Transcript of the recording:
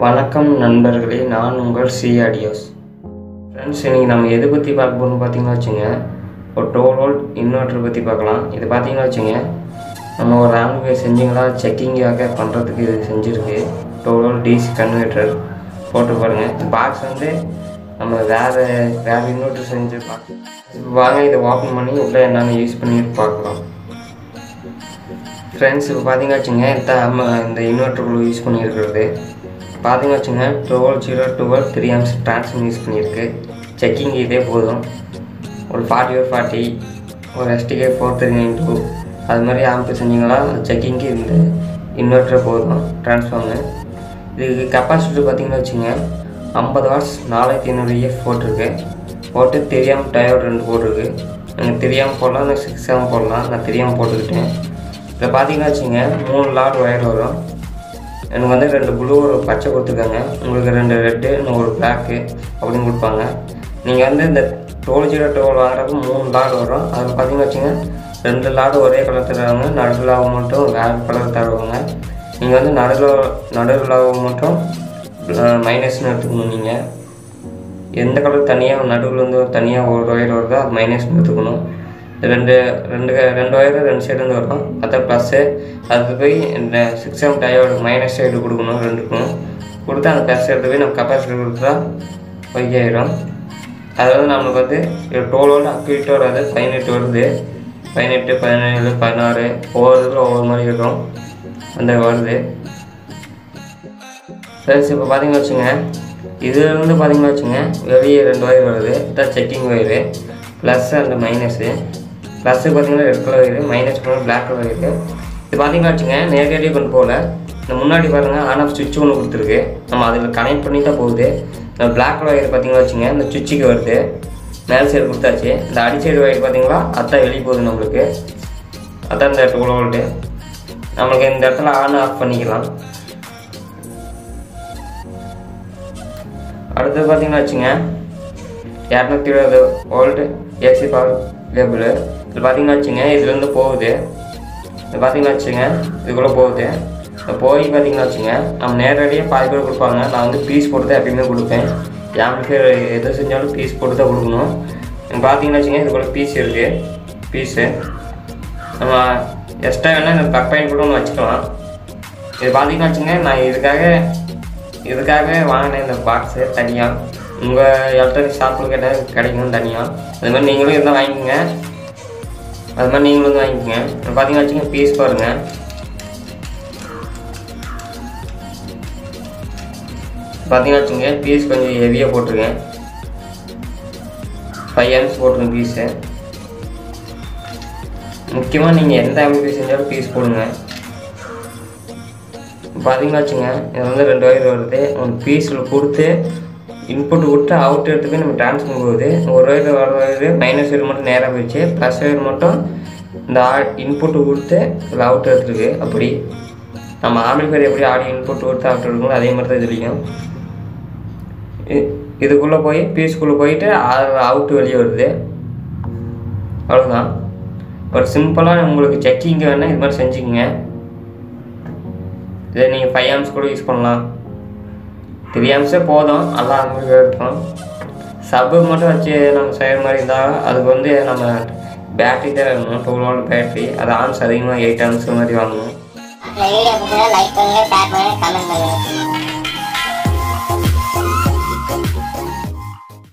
வணக்கம் நண்பர்களே, நான் உங்கள் சி ஆடியோஸ். ஃப்ரெண்ட்ஸ், இன்றைக்கி நம்ம எதை பற்றி பார்க்க போகணும்னு பார்த்தீங்கன்னா வச்சுங்க, ஒரு 12 வோல்ட் இன்வெர்ட்டர் பற்றி பார்க்கலாம். இது பார்த்தீங்கன்னா வச்சுங்க, நம்ம ஒரு ஆம்பிளிஃபையர் செஞ்சிங்களா செக்கிங்காக பண்ணுறதுக்கு இது செஞ்சுருக்கு. 12 வோல்ட் டிசி கன்வெர்ட்டர் போட்டு பாருங்கள். பாக்ஸ் வந்து நம்ம வேறு இன்வெர்ட்டர் செஞ்சு பார்க்கலாம். வாங்க இதை ஓப்பன் பண்ணி உள்ளே என்னென்ன யூஸ் பண்ணி பார்க்கலாம். ஃப்ரெண்ட்ஸ், இப்போ பார்த்தீங்கன்னா வச்சுங்க, இந்த இன்வெர்ட்டருக்குள்ளே யூஸ் பண்ணியிருக்கிறது பார்த்தீங்கன்னா வச்சுங்க 12 3 amps டிரான்ஸ்ஃபார்மர் யூஸ் பண்ணியிருக்கு. செக்கிங் இதே போதும். ஒரு 40 ஒரு STK 4392 அது மாதிரி ஆம்பு செஞ்சிங்களா செக்கிங்க்கு இந்த இன்வெர்ட்டர் போதும் டிரான்ஸ்ஃபார்மர். இதுக்கு கெப்பாசிட்டர் பார்த்தீங்கன்னா வச்சுங்க 50 வாட்ஸ் 4500 EF போட்டிருக்கு. போட்டு 3 amp டயோடு 2 போட்டிருக்கு. நீங்கள் 3 amp போடலாம், இல்லை 6 amp போடலாம். நான் 3 amp போட்டுக்கிட்டேன். இதில் பார்த்தீங்கன்னா வச்சுங்க 3 லாட் ஒயர் வரும். எனக்கு வந்து 2 ப்ளூ ஒரு பச்சை கொடுத்துருக்காங்க. உங்களுக்கு 2 ரெட்டு இன்னும் ஒரு பிளாக்கு அப்படின்னு கொடுப்பாங்க. நீங்கள் வந்து இந்த 12 வாங்குறப்ப 3 லாட் வரும். அதில் பார்த்தீங்கன்னா வச்சுங்க 2 லாட் ஒரே கலர் தருவாங்க, நடுவில் மட்டும் வேறு கலர் தருவாங்க. நீங்கள் வந்து நடுவில் மட்டும் மைனஸ்னு எடுத்துக்கணும். நீங்கள் எந்த கலர் தனியாக நடுவில் வந்து தனியாக ஒரு ஒயர் வருதோ அது மைனஸ்னு எடுத்துக்கணும். ரெண்டு ஒயர் 2 சைடு வந்து வரும். அதான் ப்ளஸ்ஸு. அதுக்கு போய் இந்த 6 amp டயோடு மைனஸ் சைடு கொடுக்கணும். 2க்கும் கொடுத்து அந்த ப்ளஸ் எடுத்து போய் நம்ம கெப்பாசிட்டர் கொடுத்தா ஒய்க் ஆகிடும். அதாவது நம்மளுக்கு வந்து 12 வோல்ட் அக்யூரேட் வராது, 18 வருது. 18 17 16 ஒவ்வொரு இதில் ஒவ்வொரு மாதிரி இருக்கும் அந்த வருது. ப்ளஸ் இப்போ பார்த்தீங்கன்னா வச்சுங்க, இதுலேருந்து பார்த்தீங்கன்னா வச்சுங்க வெளியே 2 ஒயர் வருது. இதான் செக்கிங் ஒயரு. ப்ளஸ் அந்த மைனஸு. ப்ளஸ்ஸு பார்த்தீங்கன்னா ரெட் கலர் ஒயரு, மைனஸ் பண்ணால் பிளாக் கலர் ஒயரு. இது பார்த்தீங்கன்னா வச்சுங்க நேரடியாக கொண்டு போகல. இந்த முன்னாடி பாருங்கள் ஆன் ஆஃப் சுவிட்ச் ஒன்று கொடுத்துருக்கு. நம்ம அதில் கனெக்ட் பண்ணி தான் போகுது. இந்த பிளாக் கலர் ஒயர் பார்த்தீங்கன்னா வச்சுங்க இந்த சுவிட்சுக்கு வருது. மேல் சைடு கொடுத்தாச்சு. இந்த அடிசைடு ஒயர் பார்த்தீங்களா அதான் வெளியே போகுது நம்மளுக்கு. அதான் இந்த 12 வோல்ட்டு. நம்மளுக்கு இந்த இடத்துல ஆன் ஆஃப் பண்ணிக்கலாம். அடுத்தது பார்த்தீங்கன்னா வச்சுங்க 220 வோல்ட் ஏசி பவர் கேபிள். இது பார்த்தீங்கன்னா வச்சுங்க இதுலேருந்து போகுது. இது பார்த்தீங்கன்னா வச்சுங்க இதுக்குள்ளே போகுது. இப்போ போய் பார்த்தீங்கன்னா வச்சுங்க நம்ம நேரடியாக பாதி பேர் கொடுப்பாங்க. நான் வந்து பீஸ் போட்டு தான் எப்பயுமே கொடுப்பேன். ஆம்பிளிஃபையர் எது செஞ்சாலும் பீஸ் போட்டு தான் கொடுக்கணும். பார்த்தீங்கன்னா வச்சுங்க இதுக்குள்ளே பீஸ் இருக்குது. பீஸு நம்ம எக்ஸ்ட்ரா வேணால் இந்த கட் பாயிண்ட் கூட ஒன்று வச்சுக்கலாம். இது பார்த்தீங்கன்னா வச்சுங்க நான் இதுக்காக வாங்கினேன் இந்த பாக்ஸு தனியாக. உங்கள் எலக்ட்ரானிக் ஷாப்பில் கேட்டால் கிடைக்கும் தனியாக. அது மாதிரி நீங்களும் இருந்தால் வாங்கிக்கோங்க. அது மாதிரி நீங்களும் வந்து வாங்கிக்கோங்க. பார்த்தீங்கன்னா வச்சுங்க பீஸ் பாருங்கள். பார்த்தீங்கன்னா வச்சுங்க பீஸ் கொஞ்சம் ஹெவியாக போட்டிருக்கேன். 5 amps போட்டிருக்கேன் பீஸு. முக்கியமாக நீங்கள் எந்த ஆம்பிளிஃபையர் செஞ்சாலும் பீஸ் போடுங்க. பார்த்தீங்கன்னா வச்சுங்க இது வந்து 2 ஒயர் வருது. ஒரு பீஸில் கொடுத்து இன்புட் கொடுத்து அவுட் எடுத்து போய் நம்ம ட்ரான்ஸ்ஃபார்ம் போகுது. ஒரு ஒயர் வர ஒயர் மைனஸ் ஒயர் மட்டும் நேராக போயிடுச்சு. ப்ளஸ் ஒயர் மட்டும் இந்த இன்புட்டு கொடுத்து இதில் அவுட் எடுத்துருக்கு. அப்படி நம்ம ஆம்பிளிஃபையர் எப்படி ஆடியோ இன்புட் கொடுத்து அவுட் எடுக்கணும் அதே மாதிரி தான் இதுலையும். இதுக்குள்ளே போய் பீஸ்க்குள்ளே போயிட்டு அவுட்டு வெளியே வருது. அவ்வளோதான். ஒரு சிம்பிளாக உங்களுக்கு செக்கிங்க வேணால் இது மாதிரி செஞ்சுக்கோங்க. இதை நீங்கள் 5 amps கூட யூஸ் பண்ணலாம். 3 amps போதும். நல்லா ஆம்பிளிஃபையர் இருக்கும். சப்பு மட்டும் வச்சு நம்ம செய்கிற மாதிரி இருந்தால் அதுக்கு வந்து நம்ம பேட்டரி தான் வேணும். 12 வோல்ட் பேட்டரி. அது ஆம்ஸ் அதிகமாக 8 amps மாதிரி வாங்கணும். வீடியோ பிடிச்சா லைக் பண்ணுங்கள், ஷேர் பண்ணுங்கள், கமெண்ட் பண்ணுங்கள்.